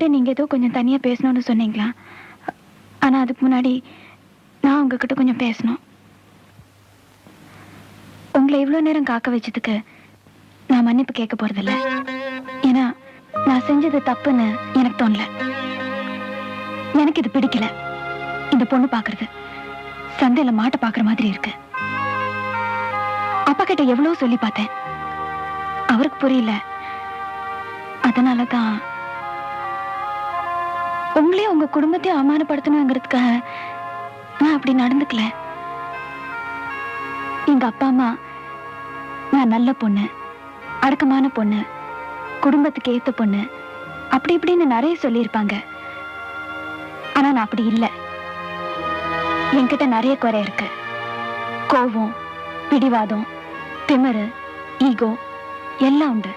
என்கிட்ட நீங்க ஏதோ கொஞ்சம் தனியா பேசணும்னு சொன்னீங்களா? ஆனா அதுக்கு முன்னாடி நான் உங்ககிட்ட கொஞ்சம் பேசணும். உங்களை இவ்வளவு நேரம் காக்க வச்சதுக்கு நான் மன்னிப்பு கேட்க போறதில்ல. ஏன்னா நான் செஞ்சது தப்புன்னு எனக்கு தோணல. எனக்கு இது பிடிக்கல. இந்த பொண்ணு பாக்குறது சந்தையில மாட்ட பாக்குற மாதிரி இருக்கு. அப்பா கிட்ட எவ்வளவு சொல்லி பார்த்தேன், அவருக்கு புரியல. அதனாலதான் உங்களையும் உங்க குடும்பத்தையும் அவமானப்படுத்தணுங்கிறதுக்காக நான் அப்படி நடந்துக்கல. எங்க அப்பா அம்மா நான் நல்ல பொண்ணு, அடக்கமான பொண்ணு, குடும்பத்துக்கு ஏத்த பொண்ணு, அப்படி இப்படின்னு நிறைய சொல்லியிருப்பாங்க. ஆனா நான் அப்படி இல்லை. என்கிட்ட நிறைய குறை இருக்கு. கோபம், பிடிவாதம், திமிரு, ஈகோ எல்லாம் உண்டு.